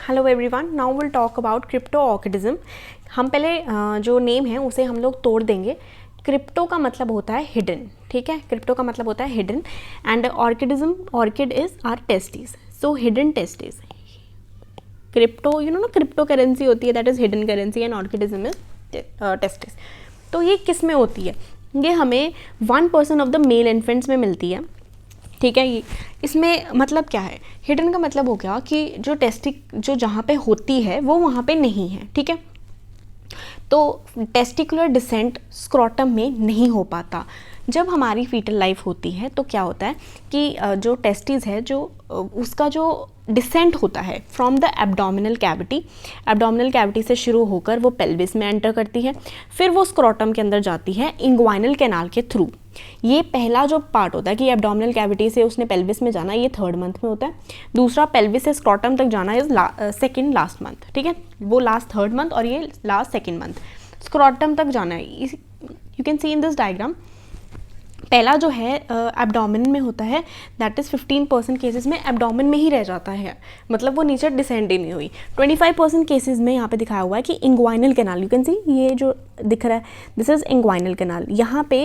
Hello everyone, now will talk about cryptorchidism. हम पहले जो नेम है उसे हम लोग तोड़ देंगे। क्रिप्टो का मतलब होता है हिडन, ठीक है। क्रिप्टो का मतलब होता है hidden and orchidism, orchid is are testis, so hidden testis. Crypto you know ना, क्रिप्टो करेंसी होती है that is hidden currency and orchidism is testis. तो ये किस में होती है? ये हमें 1% ऑफ द मेल इन्फेंट्स में मिलती है, ठीक है। ये इसमें मतलब क्या है? हिडन का मतलब हो गया कि जो जो जहाँ पे होती है वो वहाँ पे नहीं है, ठीक है। तो टेस्टिकुलर डिसेंट स्क्रोटम में नहीं हो पाता। जब हमारी फीटल लाइफ होती है तो क्या होता है कि जो टेस्टिस है, जो उसका जो डिसेंट होता है फ्रॉम द एब्डोमिनल कैविटी से शुरू होकर वो पेल्विस में एंटर करती है, फिर वो स्क्रोटम के अंदर जाती है इंग्वाइनल कैनाल के थ्रू। ये पहला जो पार्ट होता है कि एब्डोमिनल कैविटी से उसने पेल्विस में जाना, ये 3rd मंथ में होता है। दूसरा पेल्विस से स्क्रोटम तक जाना इज सेकेंड लास्ट मंथ, ठीक है। वो लास्ट 3rd मंथ और ये लास्ट 2nd मंथ। स्क्रोटम तक जाना है, you can see in this diagram. पहला जो है एब्डोमेन में होता है, दैट इज़ 15% केसेस में एब्डोमेन में ही रह जाता है, मतलब वो नीचे डिसेंड ही नहीं हुई। 25% केसेस में यहाँ पे दिखाया हुआ है कि inguinal canal, you can see ये जो दिख रहा है दिस इज़ इंग्वाइनल कैनाल। यहाँ पे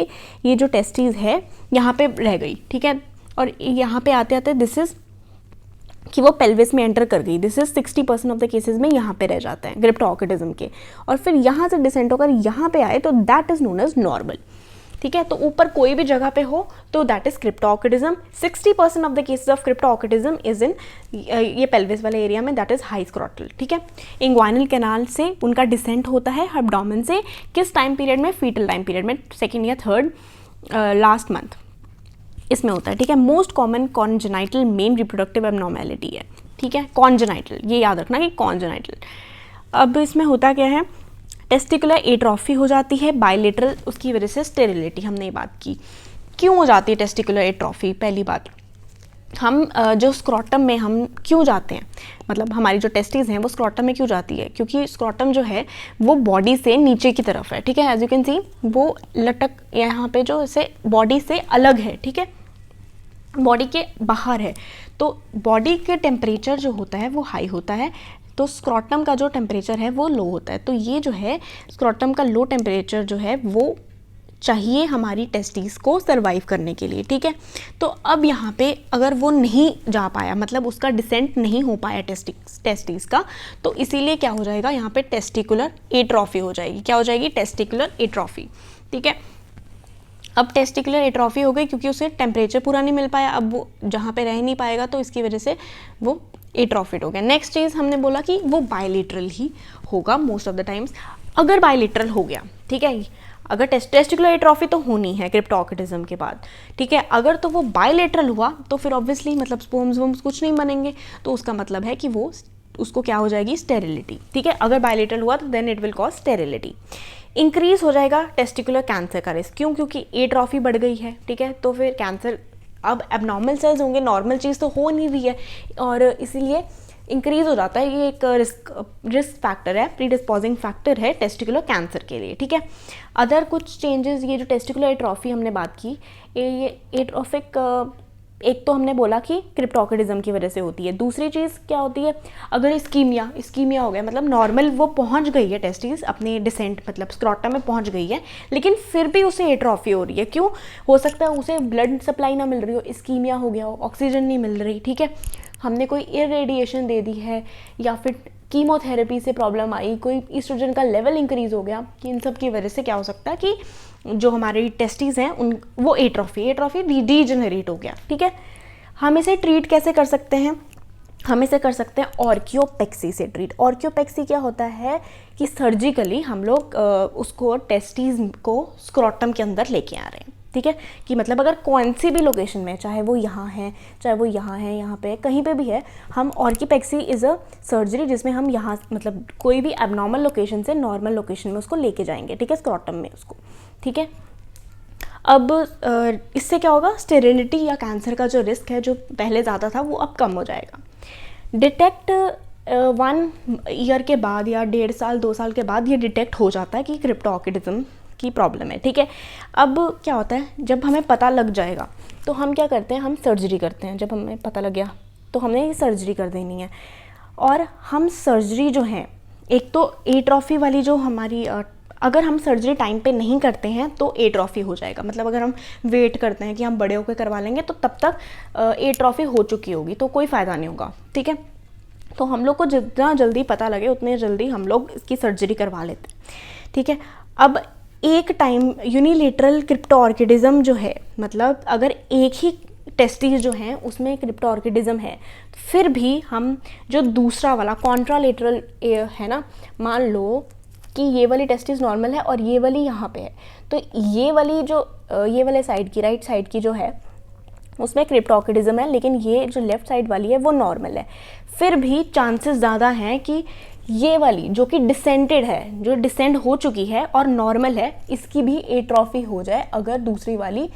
ये जो टेस्टिस है यहाँ पे रह गई, ठीक है। और यहाँ पे आते आते दिस इज़ कि वो पेल्विस में एंटर कर गई, this is 60% of the cases में यहाँ पे रह जाता है क्रिप्टो ऑर्किडिज्म के। और फिर यहाँ से डिसेंट होकर यहाँ पे आए तो that is known as normal, ठीक है। तो ऊपर कोई भी जगह पे हो तो that is cryptorchidism. 60% of the cases of cryptorchidism is in ये पेल्विस वाले एरिया में, दैट इज हाई स्क्रोटल, ठीक है। इंग्वाइनल कैनाल से उनका डिसेंट होता है एब्डोमेन से, किस टाइम पीरियड में? फीटल टाइम पीरियड में, 2nd या 3rd लास्ट मंथ इसमें होता है, ठीक है। Most common congenital main reproductive abnormality है, ठीक है। कॉन्जेनाइटल, ये याद रखना कि कॉन्जेनाइटल। अब इसमें होता क्या है? टेस्टिकुलर एट्रोफी हो जाती है बायलेटरल, उसकी वजह से स्टेरिलिटी, हमने ये बात की। क्यों हो जाती है टेस्टिकुलर एट्रोफी? पहली बात, हम जो स्क्रोटम में हम क्यों जाते हैं, मतलब हमारी जो टेस्टिस हैं वो स्क्रोटम में क्यों जाती है? क्योंकि स्क्रोटम जो है वो बॉडी से नीचे की तरफ है, ठीक है। एज यू कैन सी वो लटक यहाँ पे जो इसे बॉडी से अलग है, ठीक है, बॉडी के बाहर है। तो बॉडी के टेम्परेचर जो होता है वो हाई होता है, तो स्क्रोटम का जो टेम्परेचर है वो लो होता है। तो ये जो है स्क्रोटम का लो टेम्परेचर जो है वो चाहिए हमारी टेस्टिस को सर्वाइव करने के लिए, ठीक है। तो अब यहाँ पे अगर वो नहीं जा पाया, मतलब उसका डिसेंट नहीं हो पाया टेस्टिस का, तो इसीलिए क्या हो जाएगा यहाँ पे? टेस्टिकुलर एट्रोफी हो जाएगी। क्या हो जाएगी? टेस्टिकुलर एट्रोफी, ठीक है। अब टेस्टिकुलर एट्रोफी हो गई क्योंकि उसे टेम्परेचर पूरा नहीं मिल पाया, अब वो जहाँ पे रह नहीं पाएगा, तो इसकी वजह से वो एट्रोफिड हो गया। नेक्स्ट चीज़ हमने बोला कि वो बायलेटरल ही होगा मोस्ट ऑफ द टाइम्स। अगर बायलेटरल हो गया, ठीक है, अगर टेस्टिकुलर एट्रोफी तो होनी है क्रिप्टो ऑर्किडिज्म के बाद, ठीक है। अगर तो वो बायलेटरल हुआ तो फिर ऑब्वियसली मतलब स्पर्म्स वम्स कुछ नहीं बनेंगे, तो उसका मतलब है कि वो उसको क्या हो जाएगी? स्टेरिलिटी, ठीक है। अगर बायलेटरल हुआ तो then it will cause sterility. Increase हो जाएगा टेस्टिकुलर कैंसर का रिस्क, क्यों? क्योंकि एट्रोफी बढ़ गई है, ठीक है। तो फिर कैंसर, अब एबनॉर्मल सेल्स होंगे, नॉर्मल चीज़ तो हो नहीं रही है, और इसीलिए इंक्रीज हो जाता है। ये एक रिस्क फैक्टर है, प्रीडिस्पोजिंग फैक्टर है टेस्टिकुलर कैंसर के लिए, ठीक है। अदर कुछ चेंजेस, ये जो टेस्टिकुलर एट्रोफी हमने बात की, ये एट्रोफिक, एक तो हमने बोला कि क्रिप्टो ऑर्किडिज्म की वजह से होती है। दूसरी चीज़ क्या होती है? अगर इस्कीमिया हो गया, मतलब नॉर्मल वो पहुंच गई है टेस्टिस अपने डिसेंट, मतलब स्क्रोटम में पहुंच गई है, लेकिन फिर भी उसे एट्रोफी हो रही है। क्यों हो सकता है? उसे ब्लड सप्लाई ना मिल रही हो, इस्कीमिया हो गया हो, ऑक्सीजन नहीं मिल रही, ठीक है। हमने कोई इरेडिएशन दे दी है, या फिर कीमोथेरेपी से प्रॉब्लम आई, कोई ईस्ट्रोजन का लेवल इंक्रीज हो गया, कि इन सब की वजह से क्या हो सकता है कि जो हमारी टेस्टिस हैं उन वो एट्रोफी डीजेनरेट हो गया, ठीक है। हम इसे ट्रीट कैसे कर सकते हैं? हम इसे कर सकते हैं ऑर्कियोपेक्सी से ट्रीट। ऑर्कियोपेक्सी क्या होता है कि सर्जिकली हम लोग उसको टेस्टिस को स्क्रोटम के अंदर लेके आ रहे हैं, ठीक है। कि मतलब अगर कौन सी भी लोकेशन में, चाहे वो यहाँ है, चाहे वो यहाँ है, यहाँ पे कहीं पे भी है, हम ऑर्कियोपेक्सी इज़ अ सर्जरी जिसमें हम यहाँ मतलब कोई भी एबनॉर्मल लोकेशन से नॉर्मल लोकेशन में उसको लेके जाएंगे, ठीक है, स्क्रोटम में उसको, ठीक है। अब इससे क्या होगा? स्टेरिलिटी या कैंसर का जो रिस्क है, जो पहले ज़्यादा था, वो अब कम हो जाएगा। डिटेक्ट 1 ईयर के बाद या 1.5 साल 2 साल के बाद ये डिटेक्ट हो जाता है कि क्रिप्टो ऑर्किडिज्म की प्रॉब्लम है, ठीक है। अब क्या होता है, जब हमें पता लग जाएगा तो हम क्या करते हैं? हम सर्जरी करते हैं। जब हमें पता लग गया तो हमने ये सर्जरी कर देनी है। और हम सर्जरी जो है, एक तो एट्रॉफी वाली जो हमारी अगर हम सर्जरी टाइम पे नहीं करते हैं तो एट्रॉफी हो जाएगा, मतलब अगर हम वेट करते हैं कि हम बड़े होकर करवा लेंगे तो तब तक एट्रॉफी हो चुकी होगी, तो कोई फ़ायदा नहीं होगा, ठीक है। तो हम लोग को जितना जल्दी पता लगे उतने जल्दी हम लोग इसकी सर्जरी करवा लेते हैं, ठीक है। अब एक टाइम यूनिलेटरल क्रिप्टोऑर्किडिज्म जो है, मतलब अगर एक ही टेस्टिस जो हैं उसमें क्रिप्टोऑर्किडिज्म है, फिर भी हम जो दूसरा वाला कॉन्ट्रालेटरल है ना, मान लो कि ये वाली टेस्टिस नॉर्मल है और ये वाली यहाँ पे है, तो ये वाली जो ये वाले साइड की, राइट साइड की जो है उसमें क्रिप्टोऑर्किडिज्म है, लेकिन ये जो लेफ्ट साइड वाली है वो नॉर्मल है, फिर भी चांसेस ज़्यादा हैं कि ये वाली जो कि डिसेंटेड है, जो डिसेंड हो चुकी है और नॉर्मल है, इसकी भी एट्रॉफी हो जाए अगर दूसरी वाली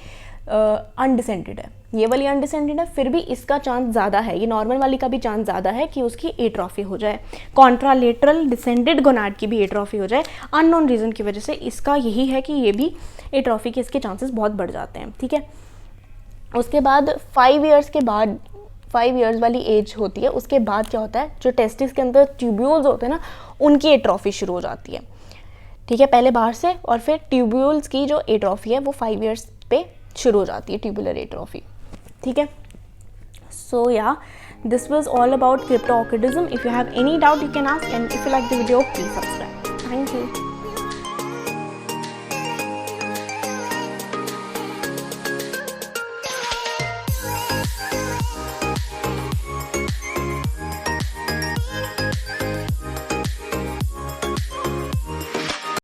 अनडिसेंटेड है। ये वाली अनडिसेंटेड है, फिर भी इसका चांस ज़्यादा है, ये नॉर्मल वाली का भी चांस ज़्यादा है कि उसकी एट्रॉफी हो जाए, कॉन्ट्रालेटरल डिसेंडेड गोनाड की भी एट्रॉफी हो जाए। अननोन रीज़न की वजह से इसका यही है कि ये भी एट्रॉफी के इसके चांसेस बहुत बढ़ जाते हैं, ठीक है। उसके बाद 5 ईयर्स के बाद, 5 ईयर्स वाली एज होती है, उसके बाद क्या होता है, जो टेस्टिस के अंदर ट्यूब्यूल्स होते हैं ना, उनकी एट्रॉफी शुरू हो जाती है, ठीक है, पहले बाहर से, और फिर ट्यूब्यूल्स की जो एट्रॉफी है वो 5 ईयर्स पे शुरू हो जाती है, ट्यूबुलर एट्रॉफी, ठीक है। सो या this was all about cryptorchidism. If you have any doubt you can ask, and if you like the video please subscribe. Thank you.